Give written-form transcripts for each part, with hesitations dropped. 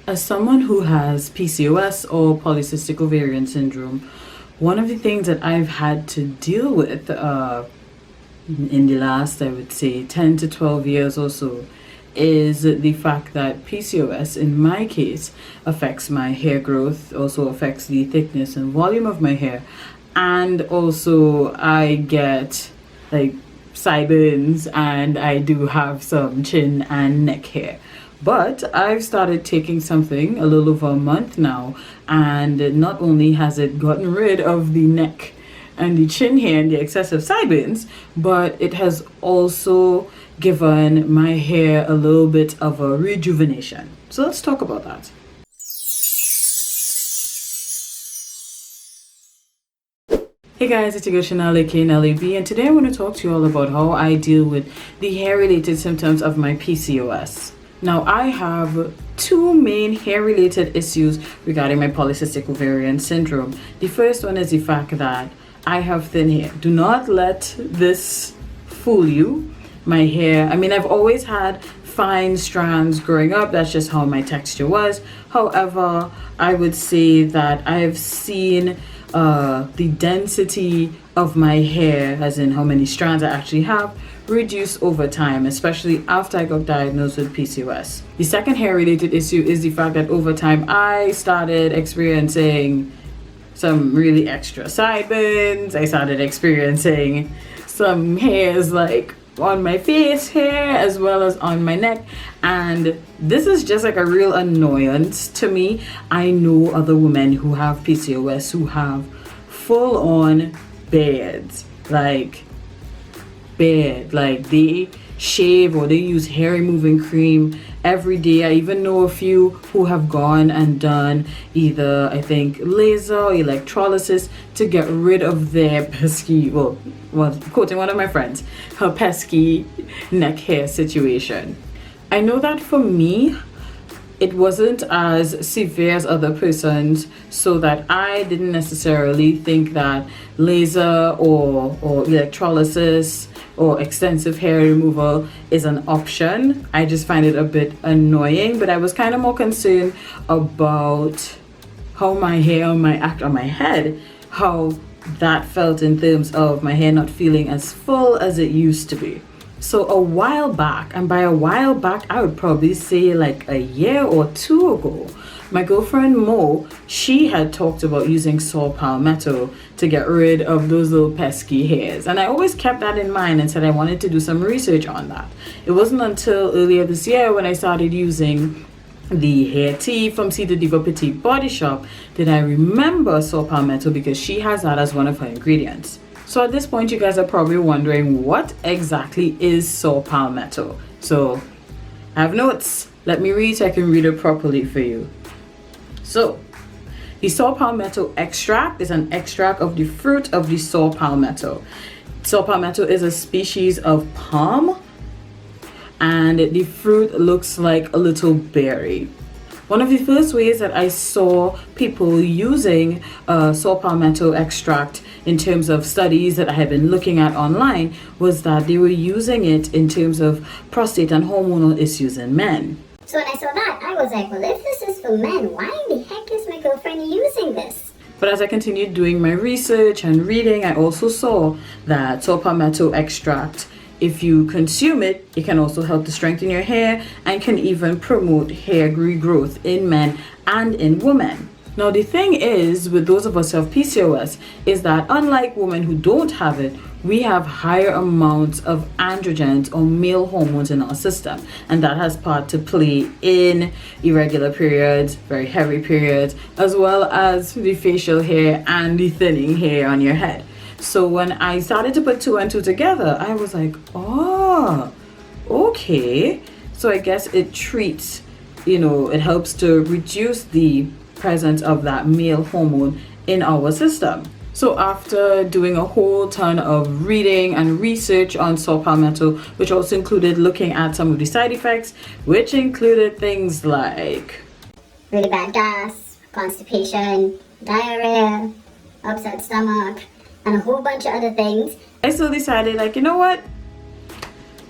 As someone who has PCOS or polycystic ovarian syndrome, one of the things that I've had to deal with in the last, I would say, 10 to 12 years or so is the fact that PCOS, in my case, affects my hair growth, also affects the thickness and volume of my hair, and also I get like sideburns and I do have some chin and neck hair. But I've started taking something a little over a month now, and not only has it gotten rid of the neck and the chin hair and the excessive sideburns, but it has also given my hair a little bit of a rejuvenation. So let's talk about that. Hey guys, it's your girl Chanel aka Nelly B, and today I want to talk to you all about how I deal with the hair-related symptoms of my PCOS. Now, I have two main hair-related issues regarding my polycystic ovarian syndrome. The first one is the fact that I have thin hair. Do not let this fool you. My hair, I've always had fine strands growing up. That's just how my texture was. However, I would say that I have seen the density of my hair, as in how many strands I actually have, reduce over time, especially after I got diagnosed with PCOS. The second hair related issue is the fact that over time I started experiencing some really extra sideburns. I started experiencing some hairs like on my face hair as well as on my neck, and this is just like a real annoyance to me. I know other women who have PCOS who have full on beards, like they shave or they use hair removing cream every day. I even know a few who have gone and done either, I think, laser or electrolysis to get rid of their pesky, well, quoting one of my friends, her pesky neck hair situation. I know that for me, it wasn't as severe as other persons, so that I didn't necessarily think that laser or electrolysis or extensive hair removal is an option. I just find it a bit annoying, but I was kind of more concerned about how my hair on my head, how that felt in terms of my hair not feeling as full as it used to be. So a while back, and by a while back I would probably say like a year or two ago, my girlfriend Mo, she had talked about using saw Palmetto to get rid of those little pesky hairs, and I always kept that in mind and said I wanted to do some research on that. It wasn't until earlier this year when I started using the hair tea from C the Diva Petite Body Shop did I remember saw Palmetto, because she has that as one of her ingredients. So at this point, you guys are probably wondering, what exactly is saw Palmetto? So I have notes. Let me read so I can read it properly for you. So the saw Palmetto extract is an extract of the fruit of the saw Palmetto. Saw Palmetto is a species of palm, and the fruit looks like a little berry. One of the first ways that I saw people using saw Palmetto extract in terms of studies that I had been looking at online was that they were using it in terms of prostate and hormonal issues in men. So when I saw that, I was like, well, if this is for men, why in the heck is my girlfriend using this? But as I continued doing my research and reading, I also saw that saw Palmetto extract, if you consume it, it can also help to strengthen your hair and can even promote hair regrowth in men and in women. Now, the thing is, with those of us who have PCOS, is that unlike women who don't have it, we have higher amounts of androgens or male hormones in our system. And that has part to play in irregular periods, very heavy periods, as well as the facial hair and the thinning hair on your head. So when I started to put two and two together, I was like, oh, okay. So I guess it treats, it helps to reduce the presence of that male hormone in our system. So after doing a whole ton of reading and research on saw Palmetto, which also included looking at some of the side effects, which included things like really bad gas, constipation, diarrhea, upset stomach, and a whole bunch of other things, I still decided, like, you know what?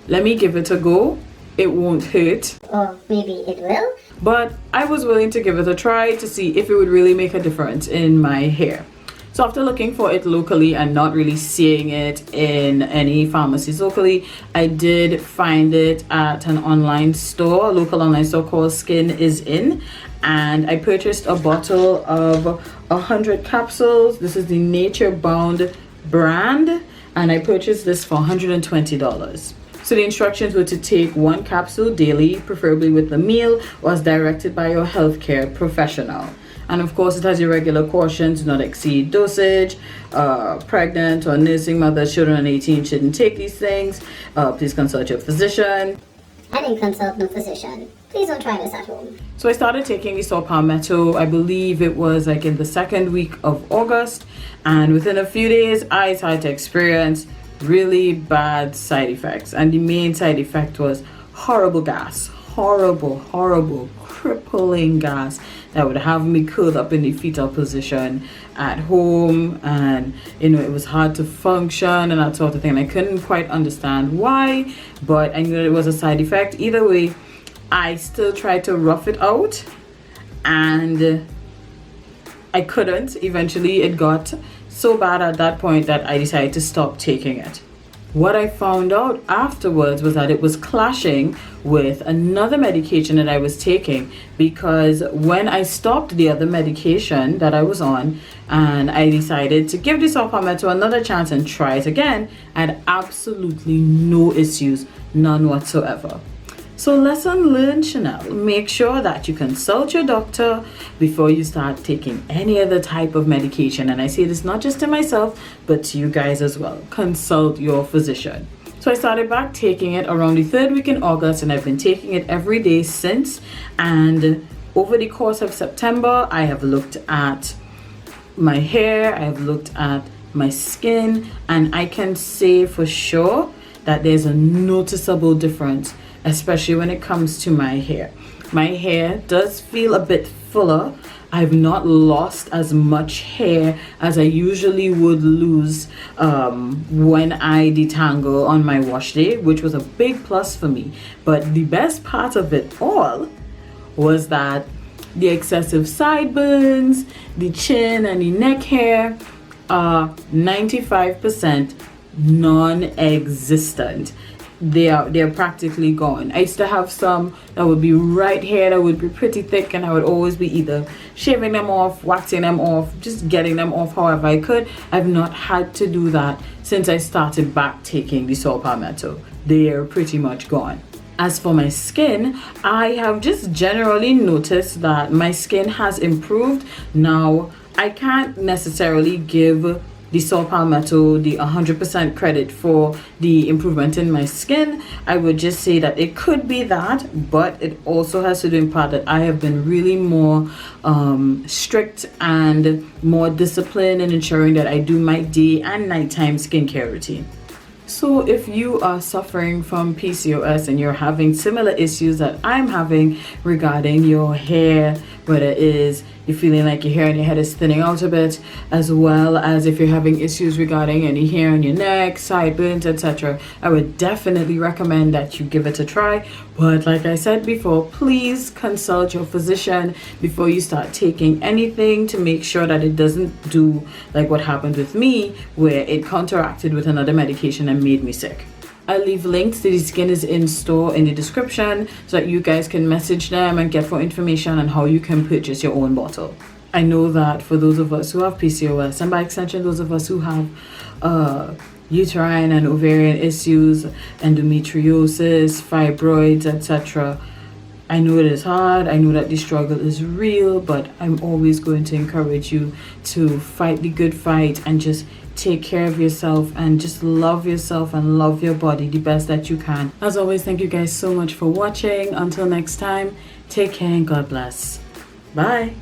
Let me give it a go. It won't hurt. Or maybe it will. but I was willing to give it a try to see if it would really make a difference in my hair. So after looking for it locally and not really seeing it in any pharmacies locally, I did find it at an online store, a local online store called Skin Is In, and I purchased a bottle of 100 capsules. This is the Nature Bound brand, and I purchased this for $120. So the instructions were to take 1 capsule daily, preferably with a meal, or as directed by your healthcare professional. And of course, it has your regular cautions: do not exceed dosage, pregnant or nursing mothers, children under 18 shouldn't take these things, please consult your physician. I didn't consult no physician. Please don't try this at home. So I started taking the Palmetto, I believe it was like in the 2nd week of August, and within a few days I started to experience really bad side effects, and the main side effect was horrible gas, horrible crippling gas that would have me curled up in the fetal position at home, and it was hard to function and that sort of thing. I couldn't quite understand why, but I knew that it was a side effect. Either way, I still tried to rough it out, and I couldn't. Eventually it got so bad at that point that I decided to stop taking it. What I found out afterwards was that it was clashing with another medication that I was taking, because when I stopped the other medication that I was on and I decided to give this Palmetto another chance and try it again, I had absolutely no issues, none whatsoever. So lesson learned, Chanel. Make sure that you consult your doctor before you start taking any other type of medication. And I say this not just to myself, but to you guys as well. Consult your physician. So I started back taking it around the 3rd week in August, and I've been taking it every day since. And over the course of September, I have looked at my hair, I have looked at my skin, and I can say for sure that there's a noticeable difference, especially when it comes to my hair. My hair does feel a bit fuller. I've not lost as much hair as I usually would lose when I detangle on my wash day, which was a big plus for me. But the best part of it all was that the excessive sideburns, the chin and the neck hair are 95% non-existent. They're practically gone. I used to have some that would be right here that would be pretty thick, and I would always be either shaving them off, waxing them off, just getting them off however I could. I've not had to do that since I started back taking the Palmetto. They're pretty much gone. As for my skin, I have just generally noticed that my skin has improved. Now, I can't necessarily give the Palmetto the 100% credit for the improvement in my skin. I would just say that it could be that, but it also has to do in part that I have been really more strict and more disciplined in ensuring that I do my day and nighttime skincare routine. So if you are suffering from PCOS and you're having similar issues that I'm having regarding your hair, whether it is you're feeling like your hair on your head is thinning out a bit, as well as if you're having issues regarding any hair on your neck, sideburns, etc., I would definitely recommend that you give it a try. But like I said before, please consult your physician before you start taking anything, to make sure that it doesn't do like what happened with me, where it counteracted with another medication and made me sick. I'll leave links to the Skin Is In store in the description so that you guys can message them and get more information on how you can purchase your own bottle. I know that for those of us who have PCOS, and by extension those of us who have uterine and ovarian issues, endometriosis, fibroids, etc., I know it is hard. I know that the struggle is real, but I'm always going to encourage you to fight the good fight and just take care of yourself and just love yourself and love your body the best that you can. As always, thank you guys so much for watching. Until next time, take care and God bless. Bye.